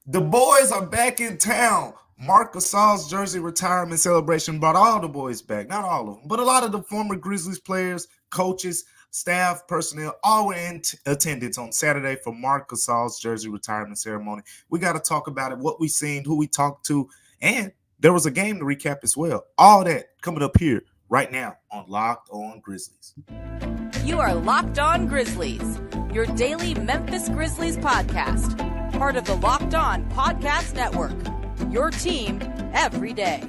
The boys are back in town. Marc Gasol's jersey retirement celebration brought all the boys back. Not all of them, but a lot of the former Grizzlies players, coaches, staff, personnel, all were in attendance on Saturday for Marc Gasol's jersey retirement ceremony. We got to talk about it, what we seen, who we talked to, and there was a game to recap as well. All that coming up here right now on Locked On Grizzlies. You are Locked On Grizzlies, your daily Memphis Grizzlies podcast. Part of the Locked On Podcast Network, your team every day.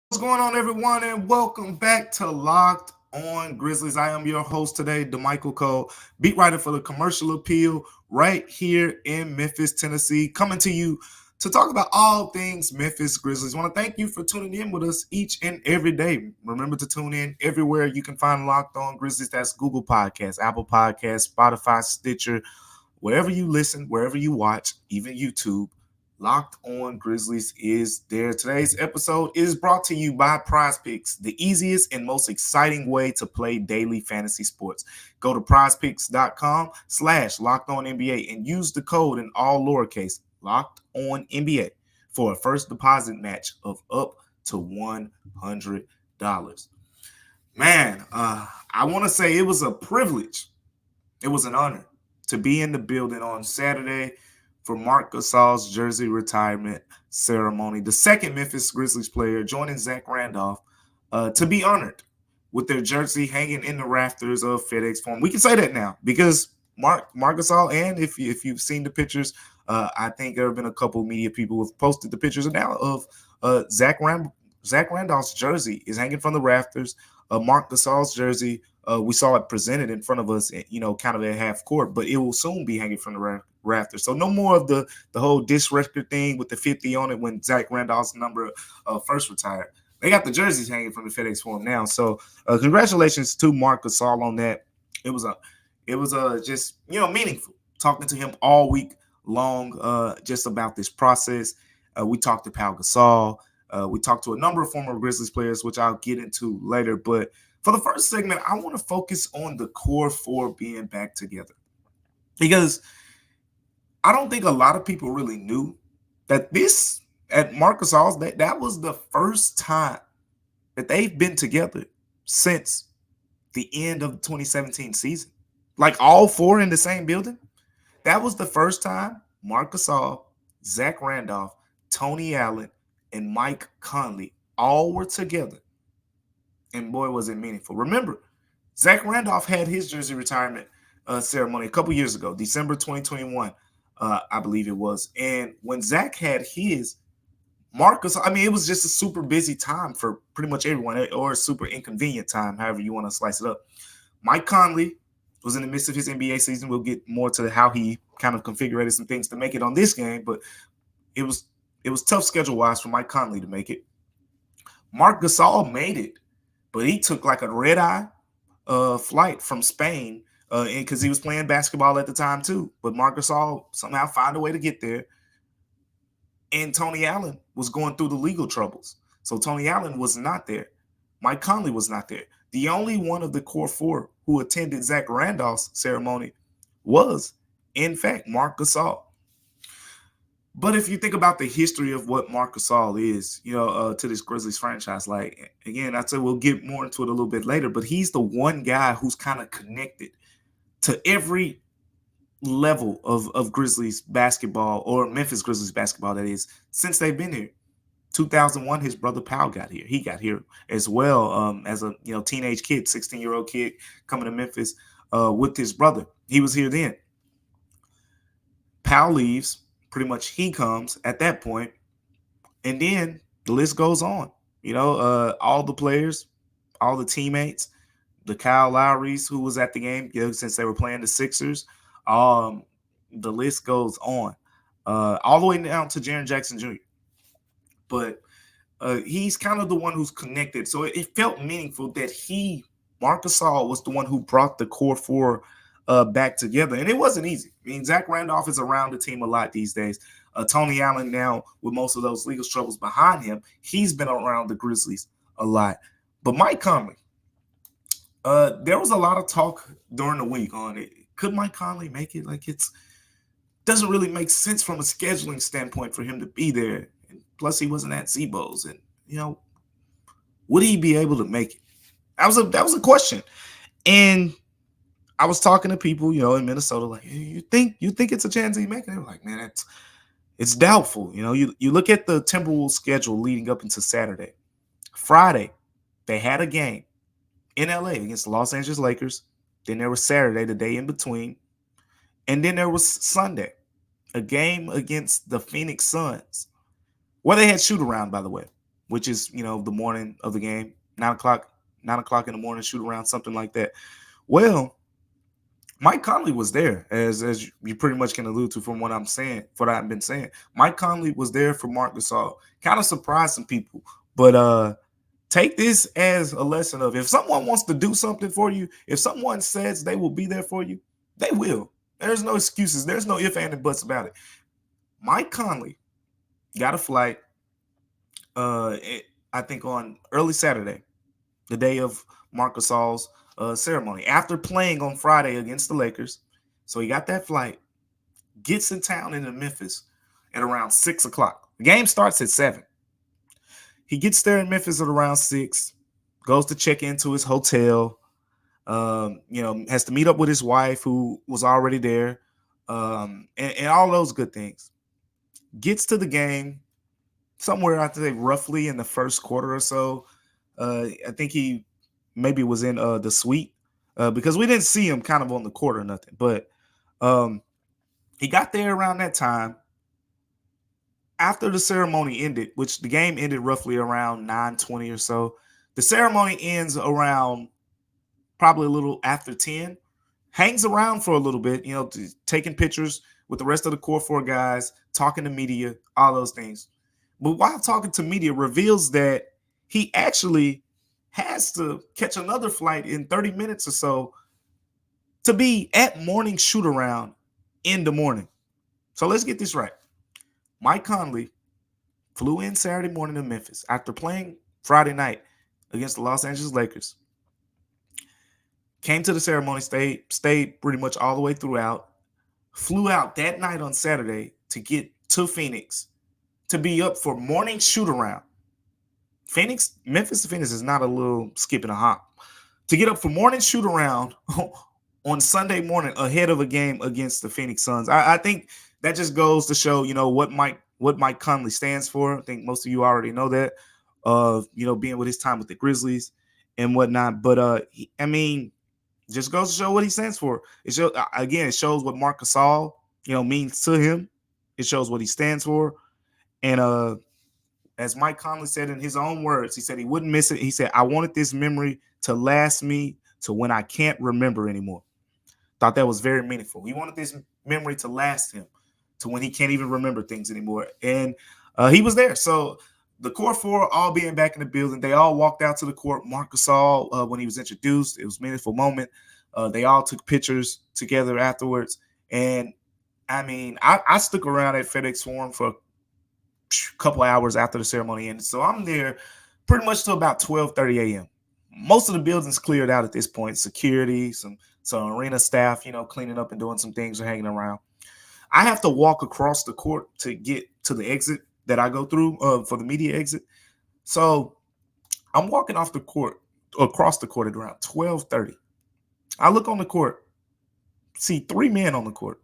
What's going on, everyone, and welcome back to Locked On Grizzlies. I am your host today, Damichael Cole, beat writer for the Commercial Appeal right here in Memphis, Tennessee, coming to you to talk about all things Memphis Grizzlies. I want to thank you for tuning in with us each and every day. Remember to tune in everywhere you can find Locked On Grizzlies. That's Google Podcasts, Apple Podcasts, Spotify, Stitcher, wherever you listen, wherever you watch, even YouTube. Locked On Grizzlies is there. Today's episode is brought to you by Prize Picks, the easiest and most exciting way to play daily fantasy sports. Go to prizepicks.com/LockedOnNBA and use the code in all lowercase, Locked On NBA, for a first deposit match of up to $100. Man, I want to say it was a privilege. It was an honor to be in the building on Saturday for Marc Gasol's jersey retirement ceremony, the second Memphis Grizzlies player joining Zach Randolph to be honored with their jersey hanging in the rafters of FedEx Forum. We can say that now because Marc Gasol, and if you've seen the pictures, I think there have been a couple of media people who have posted the pictures now of Zach Randolph's jersey is hanging from the rafters. Marc Gasol's jersey, we saw it presented in front of us, kind of at half court, but it will soon be hanging from the rafters. So no more of the whole disc record thing with the 50 on it when Zach Randolph's number first retired. They got the jerseys hanging from the FedEx Forum now. So congratulations to Marc Gasol on that. It was just meaningful talking to him all week long just about this process. We talked to Pau Gasol. We talked to a number of former Grizzlies players, which I'll get into later. But for the first segment, I want to focus on the core four being back together, because I don't think a lot of people really knew that this at Marc Gasol's that was the first time that they've been together since the end of the 2017 season. Like all four in the same building. That was the first time Marc Gasol, Zach Randolph, Tony Allen, and Mike Conley all were together. And boy, was it meaningful. Remember, Zach Randolph had his jersey retirement ceremony a couple years ago, December 2021, I believe it was. And when Zach had his, Marc Gasol, it was just a super busy time for pretty much everyone, or a super inconvenient time, however you want to slice it up. Mike Conley was in the midst of his NBA season. We'll get more to how he kind of configured some things to make it on this game, but it was tough schedule-wise for Mike Conley to make it. Marc Gasol made it, but he took like a red-eye flight from Spain because he was playing basketball at the time too. But Marc Gasol somehow found a way to get there. And Tony Allen was going through the legal troubles. So Tony Allen was not there. Mike Conley was not there. The only one of the core four who attended Zach Randolph's ceremony was, in fact, Marc Gasol. But if you think about the history of what Marc Gasol is, to this Grizzlies franchise, like, again, I'd say we'll get more into it a little bit later, but he's the one guy who's kind of connected to every level of Grizzlies basketball, or Memphis Grizzlies basketball, that is, since they've been here. 2001, his brother Pau got here. He got here as well as a teenage kid, 16-year-old kid coming to Memphis with his brother. He was here then. Pau leaves. Pretty much he comes at that point, and then the list goes on. All the players, all the teammates, the Kyle Lowrys who was at the game since they were playing the Sixers. The list goes on all the way down to Jaren Jackson Jr. But he's kind of the one who's connected. So it felt meaningful that Marc Gasol, was the one who brought the core four back together. And it wasn't easy. Zach Randolph is around the team a lot these days. Tony Allen now, with most of those legal troubles behind him, he's been around the Grizzlies a lot. But Mike Conley, there was a lot of talk during the week on it. Could Mike Conley make it? Like, it doesn't really make sense from a scheduling standpoint for him to be there. And plus, he wasn't at Zebo's, and would he be able to make it? That was a question. And I was talking to people, in Minnesota, like, hey, you think it's a chance he make it? They were like, man, it's doubtful. You look at the Timberwolves schedule leading up into Saturday. Friday, they had a game in LA against the Los Angeles Lakers. Then there was Saturday, the day in between. And then there was Sunday, a game against the Phoenix Suns, where they had shoot around, by the way, which is, the morning of the game, 9 o'clock in the morning, shoot around, something like that. Well, Mike Conley was there, as you pretty much can allude to from what I'm saying, what I've been saying. Mike Conley was there for Marc Gasol. Kind of surprised some people, but take this as a lesson of, if someone wants to do something for you, if someone says they will be there for you, they will. There's no excuses. There's no ifs, ands, and buts about it. Mike Conley got a flight, I think on early Saturday, the day of Marc Gasol's ceremony, after playing on Friday against the Lakers. So he got that flight, gets in town into Memphis at around 6 o'clock. The game starts at 7. He gets there in Memphis at around 6, goes to check into his hotel, has to meet up with his wife who was already there, and all those good things. Gets to the game somewhere, I think, roughly in the first quarter or so. I think he maybe was in the suite because we didn't see him kind of on the court or nothing. But he got there around that time. After the ceremony ended, which the game ended roughly around 9:20 or so, the ceremony ends around probably a little after 10. Hangs around for a little bit, taking pictures with the rest of the core 4 guys, talking to media, all those things. But while talking to media, reveals that he actually has to catch another flight in 30 minutes or so to be at morning shoot around in the morning. So let's get this right. Mike Conley flew in Saturday morning to Memphis after playing Friday night against the Los Angeles Lakers. Came to the ceremony, stayed pretty much all the way throughout. Flew out that night on Saturday to get to Phoenix to be up for morning shoot around. Memphis to Phoenix is not a little skip and a hop. To get up for morning shoot around on Sunday morning ahead of a game against the Phoenix Suns. I think that just goes to show, what Mike Conley stands for. I think most of you already know that, being with his time with the Grizzlies and whatnot. But, just goes to show what he stands for. It shows what Marc Gasol, means to him. It shows what he stands for. And as Mike Conley said in his own words, he said he wouldn't miss it. He said, I wanted this memory to last me to when I can't remember anymore. Thought that was very meaningful. He wanted this memory to last him to when he can't even remember things anymore. And he was there. So the core 4 all being back in the building, they all walked out to the court. Marc Gasol, when he was introduced, it was a meaningful moment. They all took pictures together afterwards. And, I stuck around at FedEx Forum for a couple hours after the ceremony ended. So I'm there pretty much till about 12:30 a.m. Most of the building's cleared out at this point. Security, some arena staff, cleaning up and doing some things or hanging around. I have to walk across the court to get to the exit that I go through for the media exit. So I'm walking across the court at around 12:30. I look on the court, see 3 men on the court.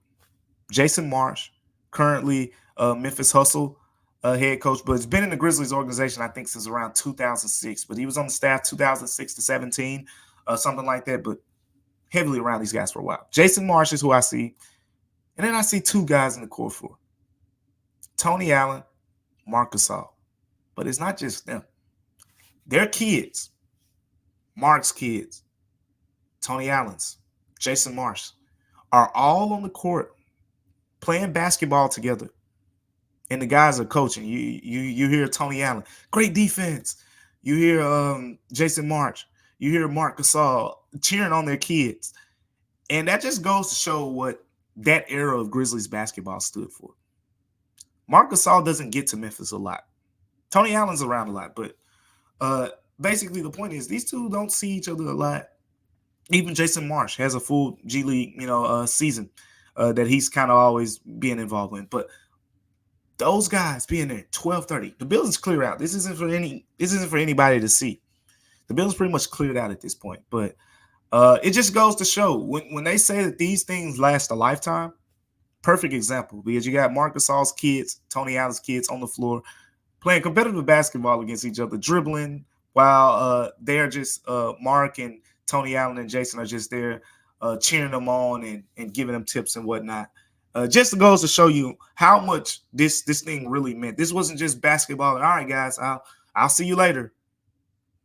Jason Marsh, currently Memphis Hustle head coach, but has been in the Grizzlies organization, I think, since around 2006. But he was on the staff 2006 to 17, something like that, but heavily around these guys for a while. Jason Marsh is who I see. And then I see 2 guys in the core 4. Tony Allen, Marc Gasol. But it's not just them. Their kids, Mark's kids, Tony Allen's, Jason Marsh, are all on the court playing basketball together. And the guys are coaching. You hear Tony Allen, great defense. You hear Jason Marsh. You hear Marc Gasol cheering on their kids. And that just goes to show what that era of Grizzlies basketball stood for. Marc Gasol doesn't get to Memphis a lot. Tony Allen's around a lot, but basically the point is these two don't see each other a lot. Even Jason Marsh has a full G League, season that he's kind of always being involved in. But those guys being there 12:30, the building's cleared out. This isn't for anybody to see. The building's pretty much cleared out at this point. But it just goes to show when they say that these things last a lifetime. Perfect example, because you got Marc Gasol's kids, Tony Allen's kids on the floor playing competitive basketball against each other, dribbling while they're just Mark and Tony Allen and Jason are just there cheering them on and giving them tips and whatnot. Just goes to show you how much this thing really meant. This wasn't just basketball. All right, guys, I'll see you later.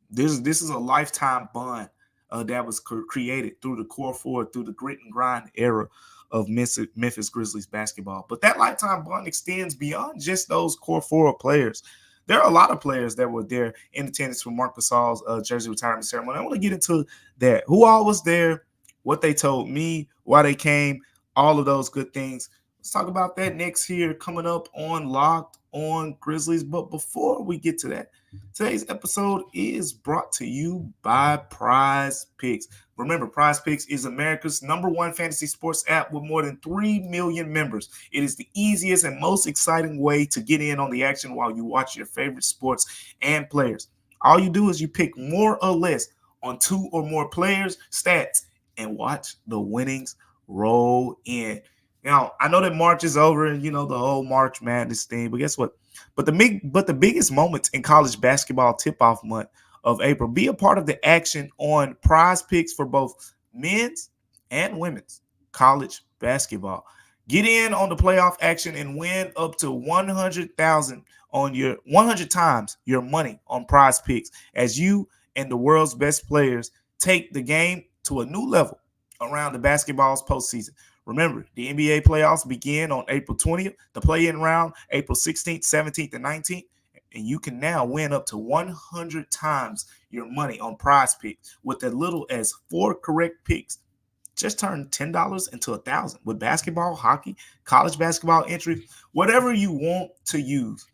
This is a lifetime bond that was created through the core four, through the grit and grind era of Memphis Grizzlies basketball. But that lifetime bond extends beyond just those core four players. There are a lot of players that were there in attendance for Marc Gasol's jersey retirement ceremony. I want to get into that. Who all was there, what they told me, why they came, all of those good things. Let's talk about that next here, coming up on Locked on Grizzlies. But before we get to that, today's episode is brought to you by Prize Picks. Remember, Prize Picks is America's #1 fantasy sports app with more than 3 million members. It is the easiest and most exciting way to get in on the action while you watch your favorite sports and players. All you do is you pick more or less on 2 or more players' stats and watch the winnings roll in. Now, I know that March is over and, the whole March Madness thing, but guess what? But the biggest moments in college basketball tip-off month of April. Be a part of the action on Prize Picks for both men's and women's college basketball. Get in on the playoff action and win up to 100,000 on your 100 times your money on Prize Picks as you and the world's best players take the game to a new level around the basketball's postseason. Remember, the NBA playoffs begin on April 20th, the play-in round April 16th, 17th, and 19th. And you can now win up to 100 times your money on Prize Picks with as little as 4 correct picks. Just turn $10 into $1,000 with basketball, hockey, college basketball entry, whatever you want to use.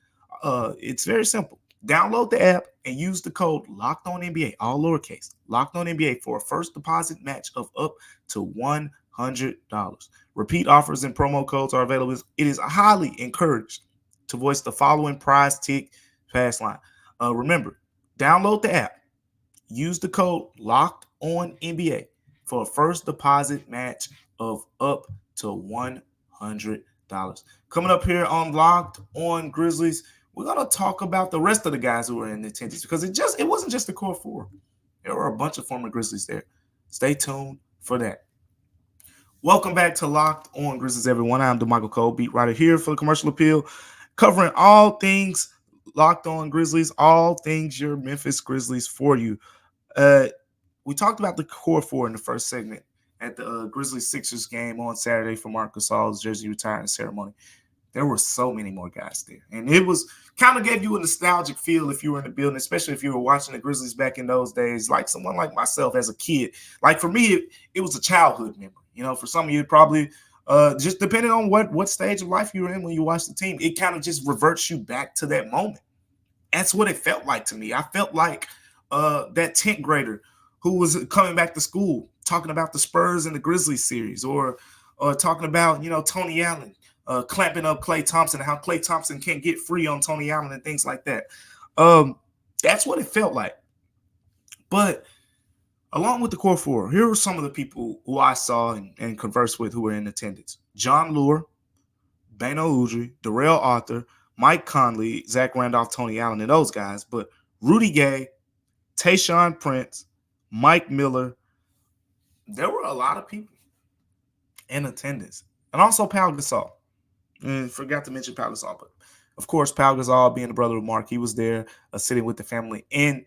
It's very simple. Download the app and use the code LOCKEDONNBA, all lowercase, LOCKEDONNBA for a first deposit match of up to $100. Repeat offers and promo codes are available. It is highly encouraged to voice the following prize tick pass line. Remember, download the app. Use the code LOCKEDONNBA for a first deposit match of up to $100. Coming up here on Locked on Grizzlies, we're going to talk about the rest of the guys who were in attendance because it wasn't just the core four. There were a bunch of former Grizzlies there. Stay tuned for that. Welcome back to Locked on Grizzlies, everyone. I'm Damichael Cole, beat writer here for the Commercial Appeal, covering all things Locked on Grizzlies, all things your Memphis Grizzlies for you. We talked about the core four in the first segment at the Grizzlies Sixers game on Saturday for Marc Gasol's jersey retirement ceremony. There were so many more guys there. And it was kind of gave you a nostalgic feel if you were in the building, especially if you were watching the Grizzlies back in those days, like someone like myself as a kid. Like for me, it was a childhood memory. For some of you, it probably just depending on what stage of life you were in when you watched the team, it kind of just reverts you back to that moment. That's what it felt like to me. I felt like that 10th grader who was coming back to school talking about the Spurs and the Grizzlies series or talking about, Tony Allen clamping up Klay Thompson and how Klay Thompson can't get free on Tony Allen and things like that. That's what it felt like. But along with the core four, here were some of the people who I saw and conversed with who were in attendance. John Lure, Bano Udrih, Darrell Arthur, Mike Conley, Zach Randolph, Tony Allen, and those guys. But Rudy Gay, Tayshaun Prince, Mike Miller, there were a lot of people in attendance. And also Pau Gasol. And forgot to mention Pau Gasol. But, of course, Pau Gasol, being the brother of Mark, he was there sitting with the family. And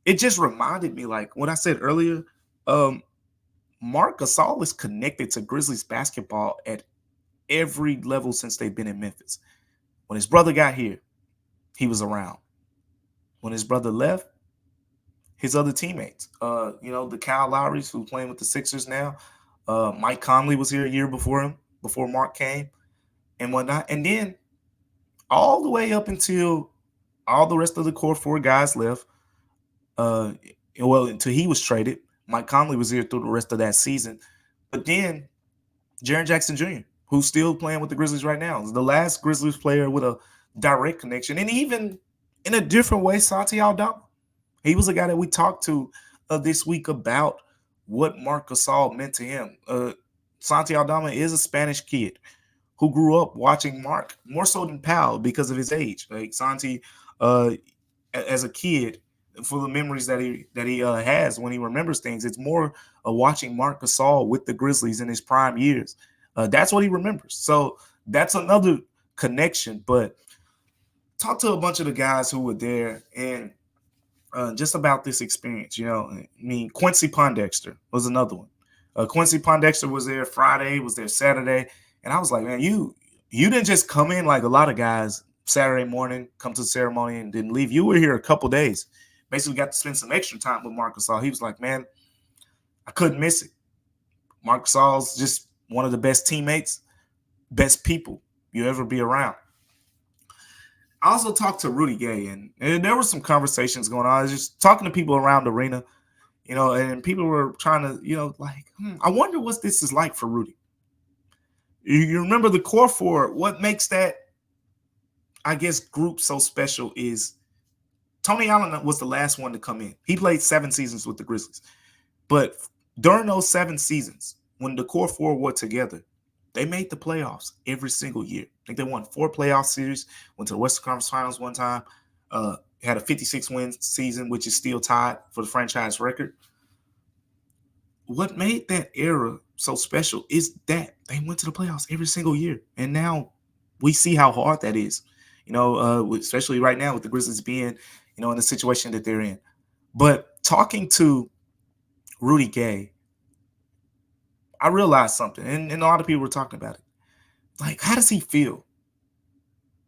it just reminded me, like what I said earlier, Marc Gasol is connected to Grizzlies basketball at every level since they've been in Memphis. When his brother got here, he was around. When his brother left, his other teammates, the Kyle Lowrys who playing with the Sixers now, Mike Conley was here a year before him, before Mark came and whatnot. And then all the way up until all the rest of the core four guys left. Uh, well, until he was traded. Mike Conley was here through the rest of that season. But then Jaren Jackson Jr., who's still playing with the Grizzlies right now, is the last Grizzlies player with a direct connection. And even in a different way, Santi Aldama. He was a guy that we talked to this week about what Marc Gasol meant to him. Santi Aldama is a Spanish kid who grew up watching Marc more so than Powell because of his age. Like Santi, as a kid, for the memories that he has when he remembers things, it's more watching Marc Gasol with the Grizzlies in his prime years. That's what he remembers. So that's another connection. But talk to a bunch of the guys who were there and just about this experience. I mean, Quincy Pondexter was another one. Quincy Pondexter was there Friday, was there Saturday, and I was like, man, you didn't just come in like a lot of guys Saturday morning, come to the ceremony and didn't leave. You were here a couple days. Basically got to spend some extra time with Marc Gasol. He was like, man, I couldn't miss it. Marc Gasol's just one of the best teammates, best people you ever be around. I also talked to Rudy Gay, and there were some conversations going on. I was just talking to people around the arena, and people were trying to, I wonder what this is like for Rudy. You remember the core four, what makes that, I guess, group so special is Tony Allen was the last one to come in. He played 7 seasons with the Grizzlies. But during those 7 seasons, when the core four were together, they made the playoffs every single year. I think they won 4 playoff series, went to the Western Conference Finals one time, had a 56-win season, which is still tied for the franchise record. What made that era so special is that they went to the playoffs every single year. And now we see how hard that is, especially right now with the Grizzlies being, in the situation that they're in. But talking to Rudy Gay, I realized something, and a lot of people were talking about it. Like, how does he feel?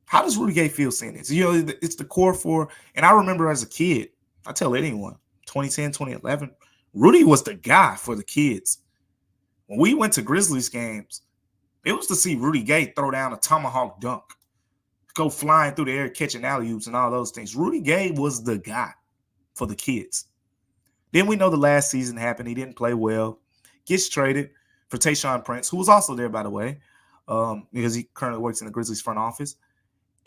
How does Rudy Gay feel seeing this? It's the core four. And I remember as a kid, I tell anyone, 2010, 2011, Rudy was the guy for the kids. When we went to Grizzlies games, it was to see Rudy Gay throw down a tomahawk dunk, go flying through the air, catching alley-oops and all those things. Rudy Gay was the guy for the kids. Then we know the last season happened. He didn't play well. Gets traded for Tayshaun Prince, who was also there, by the way, because he currently works in the Grizzlies front office.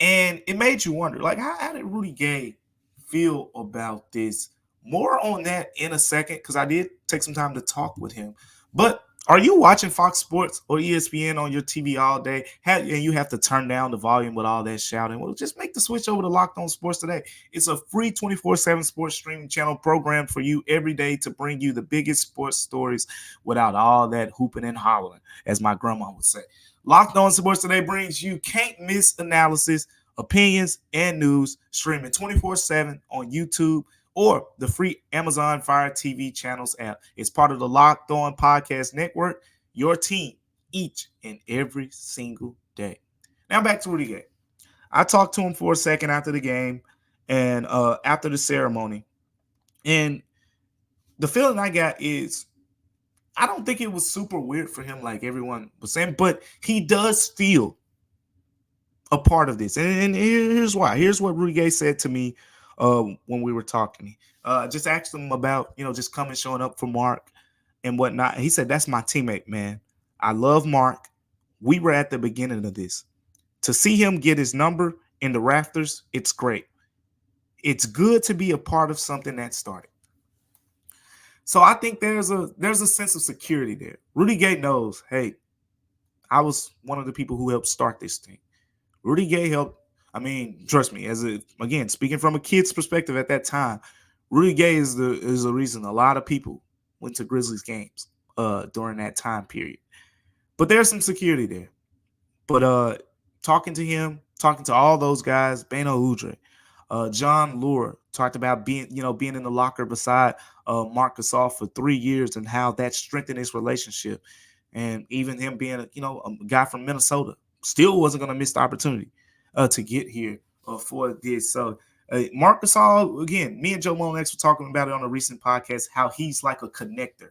And it made you wonder, like, how did Rudy Gay feel about this? More on that in a second, because I did take some time to talk with him. But are you watching Fox Sports or ESPN on your TV all day, and you have to turn down the volume with all that shouting? Well, just make the switch over to Locked On Sports Today. It's a free 24/7 sports streaming channel programmed for you every day to bring you the biggest sports stories without all that hooping and hollering, as my grandma would say. Locked On Sports Today brings you can't-miss analysis, opinions, and news, streaming 24/7 on YouTube or the free Amazon Fire TV channels app. It's part of the Locked On Podcast Network, your team each and every single day. Now back to Rudy Gay. I talked to him for a second after the game and after the ceremony. And the feeling I got is I don't think it was super weird for him like everyone was saying, but he does feel a part of this. And here's why. Here's what Rudy Gay said to me when we were talking. Just asked him about, just coming, showing up for Marc and whatnot. And he said, that's my teammate, man. I love Marc. We were at the beginning of this. To see him get his number in the rafters, it's great. It's good to be a part of something that started. So I think there's a sense of security there. Rudy Gay knows, hey, I was one of the people who helped start this thing. Rudy Gay helped. I mean, trust me, again, speaking from a kid's perspective at that time, Rudy Gay is the reason a lot of people went to Grizzlies games during that time period. But there's some security there. But talking to him, talking to all those guys, Beno Udre, John Lure talked about being in the locker beside Marc Gasol for 3 years and how that strengthened his relationship. And even him being a guy from Minnesota still wasn't going to miss the opportunity to get here for this. So Marc Gasol, again, me and Joe Monex were talking about it on a recent podcast, how he's like a connector.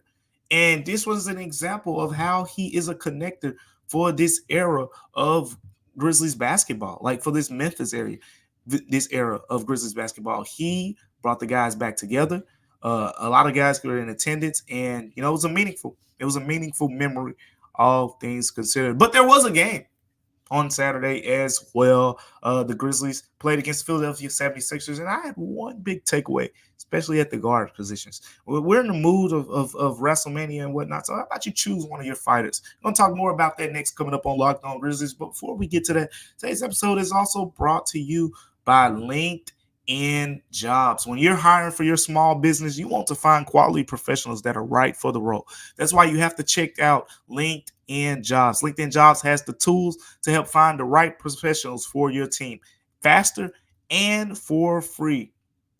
And this was an example of how he is a connector for this era of Grizzlies basketball, like for this Memphis area, this era of Grizzlies basketball. He brought the guys back together. A lot of guys were in attendance, and it was a meaningful memory, all things considered. But there was a game on Saturday as well. The Grizzlies played against Philadelphia 76ers, and I had one big takeaway, especially at the guard positions. We're in the mood of WrestleMania and whatnot, so how about you choose one of your fighters? I'm going to talk more about that next, coming up on Locked On Grizzlies. But before we get to that, today's episode is also brought to you by LinkedIn Jobs. When you're hiring for your small business, you want to find quality professionals that are right for the role. That's why you have to check out LinkedIn Jobs. LinkedIn Jobs has the tools to help find the right professionals for your team faster and for free.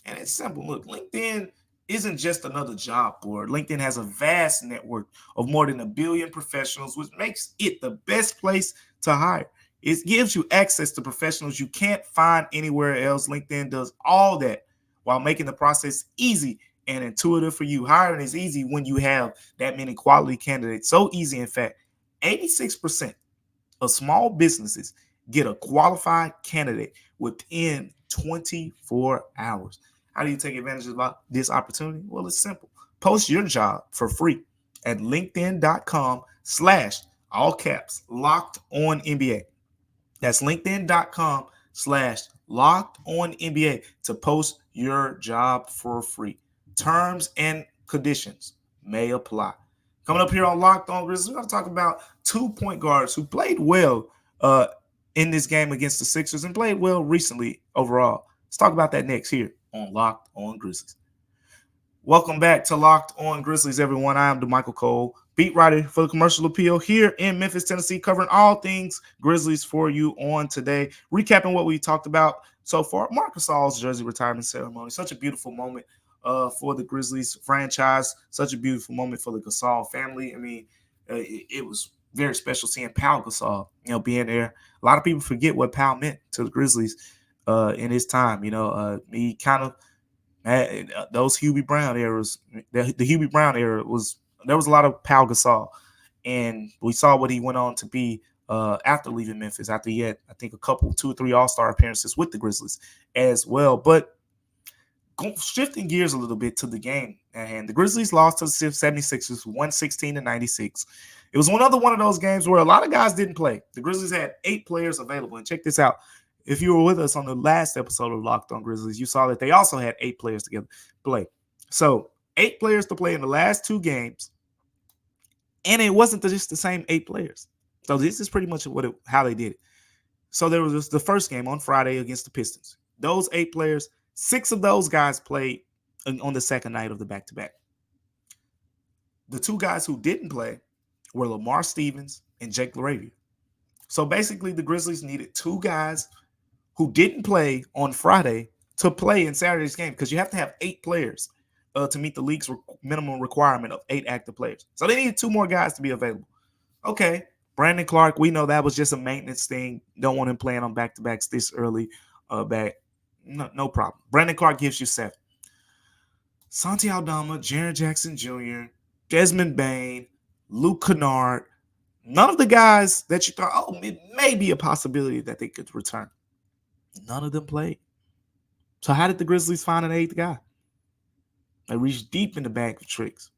And it's simple. Look, LinkedIn isn't just another job board. LinkedIn has a vast network of more than 1 billion professionals, which makes it the best place to hire. It gives you access to professionals you can't find anywhere else. LinkedIn does all that while making the process easy and intuitive for you. Hiring is easy when you have that many quality candidates. So easy, in fact, 86% of small businesses get a qualified candidate within 24 hours. How do you take advantage of this opportunity? Well, it's simple. Post your job for free at linkedin.com/ all caps locked on NBA. That's linkedin.com/locked on NBA to post your job for free. Terms and conditions may apply. Coming up here on Locked On Grizzlies, we're going to talk about 2 point guards who played well in this game against the Sixers and played well recently overall. Let's talk about that next here on Locked On Grizzlies. Welcome back to Locked On Grizzlies, everyone. I am Damichael Cole, beat writer for the Commercial Appeal here in Memphis, Tennessee, covering all things Grizzlies for you on today. Recapping what we talked about so far. Marc Gasol's jersey retirement ceremony. Such a beautiful moment for the Grizzlies franchise. Such a beautiful moment for the Gasol family. I mean, it was very special seeing Pau Gasol, being there. A lot of people forget what Pau meant to the Grizzlies in his time. He kind of those Hubie Brown eras, the Hubie Brown era there was a lot of Pau Gasol, and we saw what he went on to be after leaving Memphis. After he had, I think, 2 or 3 All-Star appearances with the Grizzlies as well. But shifting gears a little bit to the game at hand, the Grizzlies lost to the 76ers 116-96. It was one of those games where a lot of guys didn't play. The Grizzlies had 8 players available, and check this out. If you were with us on the last episode of Locked On Grizzlies, you saw that they also had 8 players to play. So 8 players to play in the last 2 games, and it wasn't just the same 8 players. So this is pretty much how they did it. So there was the first game on Friday against the Pistons. Those 8 players, 6 of those guys played on the second night of the back-to-back. The 2 guys who didn't play were Lamar Stevens and Jake LaRavia. So basically, the Grizzlies needed 2 guys who didn't play on Friday to play in Saturday's game, because you have to have 8 players to meet the league's minimum requirement of 8 active players. So they needed 2 more guys to be available. Okay, Brandon Clark, we know that was just a maintenance thing. Don't want him playing on back-to-backs this early back. No problem. Brandon Clark gives you 7. Santi Aldama, Jaren Jackson Jr., Desmond Bane, Luke Kennard, none of the guys that you thought, it may be a possibility that they could return. None of them played. So how did the Grizzlies find an 8th guy? They reached deep in the bag of tricks.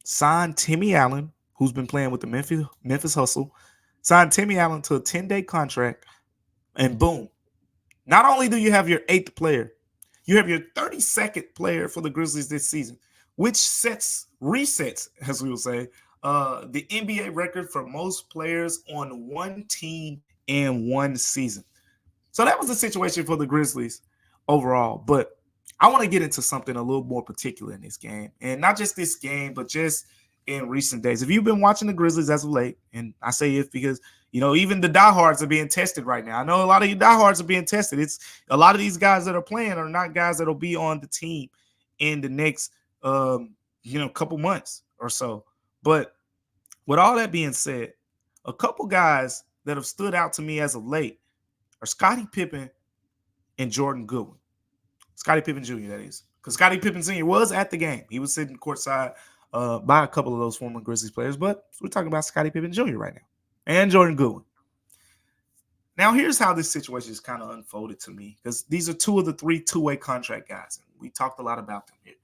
Signed Timmy Allen, who's been playing with the Memphis Hustle. Signed Timmy Allen to a 10-day contract, and boom. Not only do you have your 8th player, you have your 32nd player for the Grizzlies this season, which resets, as we will say, the NBA record for most players on one team in one season. So that was the situation for the Grizzlies overall. But I want to get into something a little more particular in this game. And not just this game, but just in recent days. If you've been watching the Grizzlies as of late, and I say it because, even the diehards are being tested right now. I know a lot of you diehards are being tested. It's a lot of these guys that are playing are not guys that will be on the team in the next, couple months or so. But with all that being said, a couple guys that have stood out to me as of late are Scottie Pippen and Jordan Goodwin. Scottie Pippen Jr., that is. Because Scottie Pippen Sr. was at the game. He was sitting courtside by a couple of those former Grizzlies players. But we're talking about Scottie Pippen Jr. right now. And Jordan Goodwin. Now, here's how this situation is kind of unfolded to me, because these are two of the three two-way contract guys. And we talked a lot about them here.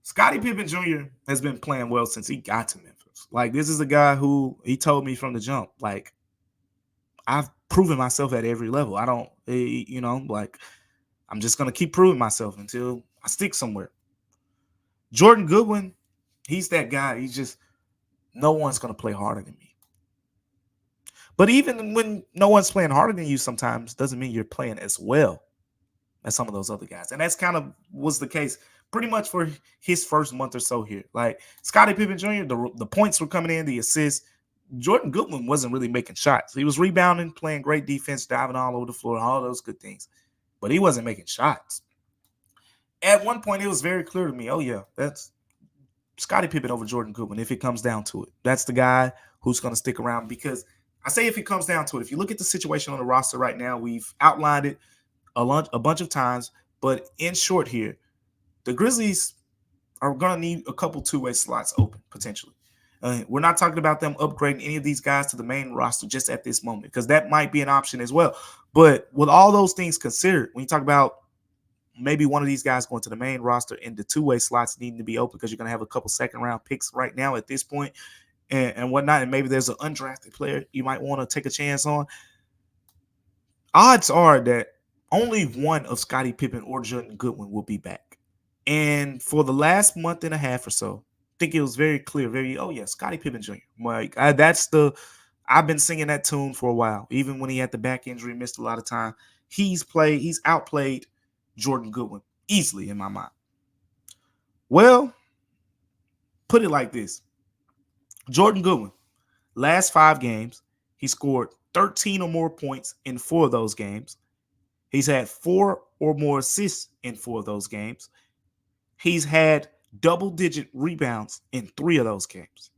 Scottie Pippen Jr. has been playing well since he got to Memphis. Like, this is a guy who he told me from the jump, like, I've proven myself at every level. I don't, like, I'm just going to keep proving myself until I stick somewhere. Jordan Goodwin, he's that guy. He's just, no one's going to play harder than me. But even when no one's playing harder than you sometimes doesn't mean you're playing as well as some of those other guys. And that's kind of was the case pretty much for his first month or so here. Like Scottie Pippen Jr., the points were coming in, the assists. Jordan Goodwin wasn't really making shots. He was rebounding, playing great defense, diving all over the floor, all those good things. But he wasn't making shots. At one point, it was very clear to me, oh, yeah, that's Scottie Pippen over Jordan Goodwin if it comes down to it. That's the guy who's going to stick around, because I say if it comes down to it, if you look at the situation on the roster right now, we've outlined it a bunch of times, but in short here, the Grizzlies are going to need a couple two-way slots open, potentially. We're not talking about them upgrading any of these guys to the main roster just at this moment, because that might be an option as well. But with all those things considered, when you talk about maybe one of these guys going to the main roster and the two-way slots needing to be open, because you're going to have a couple second-round picks right now at this point and whatnot, and maybe there's an undrafted player you might want to take a chance on, odds are that only one of Scottie Pippen or Jordan Goodwin will be back. And for the last month and a half or so, I think it was very clear, Scottie Pippen Jr. Like I've been singing that tune for a while. Even when he had the back injury, missed a lot of time. He's outplayed Jordan Goodwin easily in my mind. Well, put it like this. Jordan Goodwin, last 5 games, he scored 13 or more points in 4 of those games. He's had 4 or more assists in 4 of those games. He's had double-digit rebounds in 3 of those games.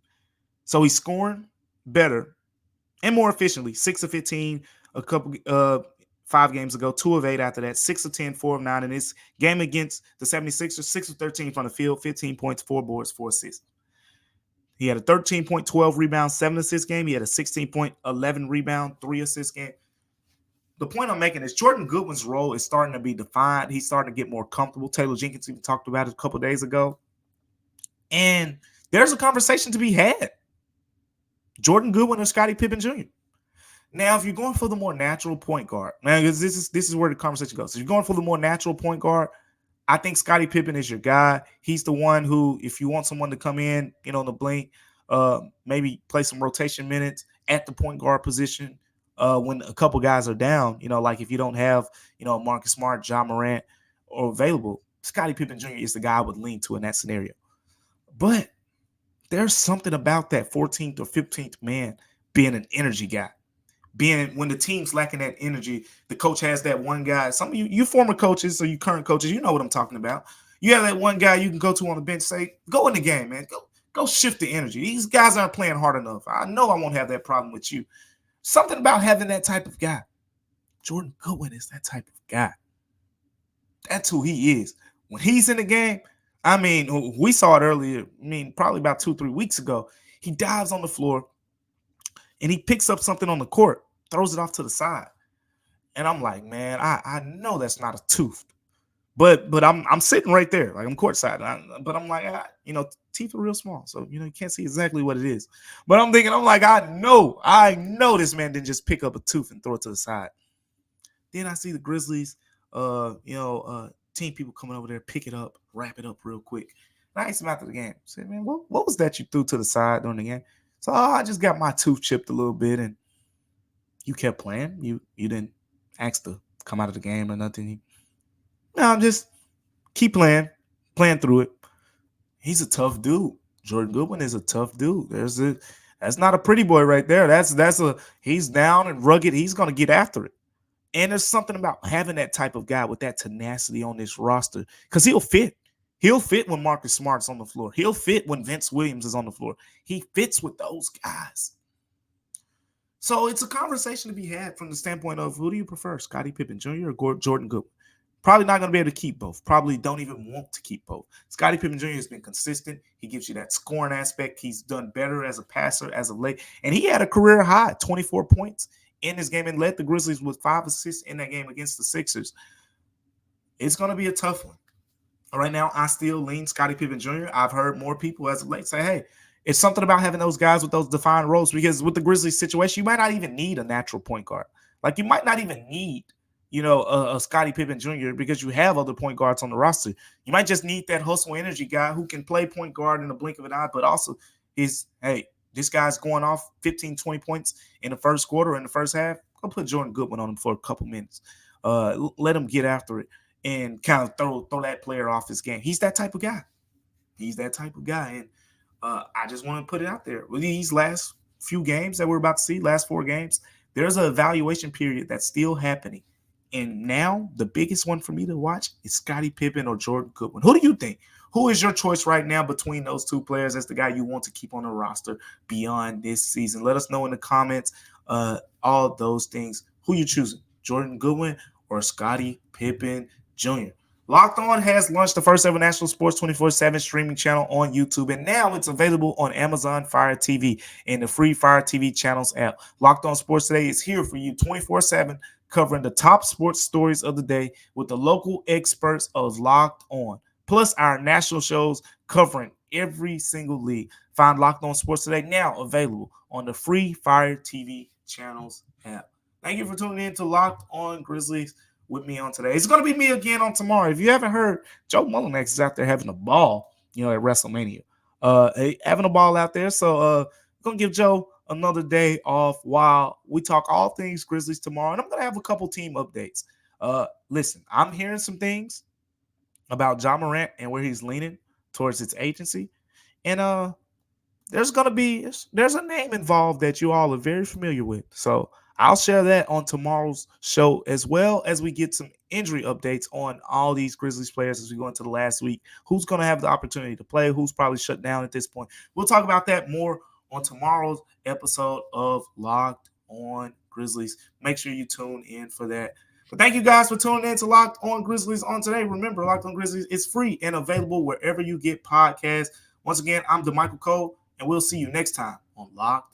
So he's scoring better and more efficiently. 6 of 15 a couple 5 games ago, 2 of 8 after that, 6 of 10, 4 of 9. In this game against the 76ers, 6 of 13 from the field, 15 points, 4 boards, 4 assists. He had a 13.12 rebound, 7 assist game. He had a 16.11 rebound, 3 assist game. The point I'm making is Jordan Goodwin's role is starting to be defined. He's starting to get more comfortable. Taylor Jenkins even talked about it a couple of days ago. And there's a conversation to be had. Jordan Goodwin or Scottie Pippen Jr. Now, if you're going for the more natural point guard, man, this is where the conversation goes. If you're going for the more natural point guard, I think Scottie Pippen is your guy. He's the one who, if you want someone to come in, in the blink, maybe play some rotation minutes at the point guard position when a couple guys are down, like if you don't have, Marcus Smart, John Morant or available, Scottie Pippen Jr. is the guy I would lean to in that scenario. But there's something about that 14th or 15th man being an energy guy. Being when the team's lacking that energy, the coach has that one guy. Some of you former coaches or you current coaches, you know what I'm talking about. You have that one guy you can go to on the bench, say, go in the game, man. Go shift the energy. These guys aren't playing hard enough. I know I won't have that problem with you. Something about having that type of guy. Jordan Goodwin is that type of guy. That's who he is. When he's in the game, I mean, we saw it earlier. Probably about 2-3 weeks ago. He dives on the floor and he picks up something on the court, throws it off to the side. And I'm like, man, I know that's not a tooth. But I'm sitting right there, like I'm courtside. But I'm like, teeth are real small. So, you can't see exactly what it is. But I'm thinking, I know this man didn't just pick up a tooth and throw it to the side. Then I see the Grizzlies, team people coming over there, pick it up, wrap it up real quick. And I asked him after the game, I said, man, what was that you threw to the side during the game? So I just got my tooth chipped a little bit, and you kept playing. You didn't ask to come out of the game or nothing. I'm just keep playing through it. He's a tough dude. Jordan Goodwin is a tough dude. That's not a pretty boy right there. He's down and rugged. He's gonna get after it. And there's something about having that type of guy with that tenacity on this roster, because he'll fit. He'll fit when Marcus Smart's on the floor. He'll fit when Vince Williams is on the floor. He fits with those guys. So it's a conversation to be had from the standpoint of, who do you prefer, Scottie Pippen Jr. or Jordan Goodwin? Probably not going to be able to keep both. Probably don't even want to keep both. Scottie Pippen Jr. has been consistent. He gives you that scoring aspect. He's done better as a passer as of late. And he had a career high, 24 points in this game and led the Grizzlies with 5 assists in that game against the Sixers. It's going to be a tough one. Right now, I still lean Scottie Pippen Jr. I've heard more people as of late say, hey, it's something about having those guys with those defined roles, because with the Grizzlies situation, you might not even need a natural point guard. Like, you might not even need, a Scottie Pippen Jr. because you have other point guards on the roster. You might just need that hustle energy guy who can play point guard in the blink of an eye, but also hey, this guy's going off 15, 20 points in the first quarter, in the first half. Go put Jordan Goodwin on him for a couple minutes. Let him get after it and kind of throw that player off his game. He's that type of guy. And I just want to put it out there. With these last few games that we're about to see, last 4 games, there's an evaluation period that's still happening. And now the biggest one for me to watch is Scottie Pippen or Jordan Goodwin. Who do you think? Who is your choice right now between those 2 players as the guy you want to keep on the roster beyond this season? Let us know in the comments all those things. Who you choosing? Jordan Goodwin or Scottie Pippen Jr.? Locked On has launched the first ever national sports 24/7 streaming channel on YouTube, and now it's available on Amazon Fire TV and the free Fire TV channels app. Locked On Sports Today is here for you 24/7, covering the top sports stories of the day with the local experts of Locked On, plus our national shows covering every single league. Find Locked On Sports Today now available on the free Fire TV channels app. Thank you for tuning in to Locked On Grizzlies with me on today. It's going to be me again on tomorrow. If you haven't heard, Joe Mullinax is out there having a ball, at WrestleMania. Having a ball out there. So I'm going to give Joe another day off while we talk all things Grizzlies tomorrow. And I'm going to have a couple team updates. Listen, I'm hearing some things about Ja Morant and where he's leaning towards his agency. And there's a name involved that you all are very familiar with. So I'll share that on tomorrow's show, as well as we get some injury updates on all these Grizzlies players as we go into the last week. Who's going to have the opportunity to play? Who's probably shut down at this point? We'll talk about that more on tomorrow's episode of Locked On Grizzlies. Make sure you tune in for that. But thank you guys for tuning in to Locked On Grizzlies on today. Remember, Locked On Grizzlies is free and available wherever you get podcasts. Once again, I'm Damichael Cole, and we'll see you next time on Locked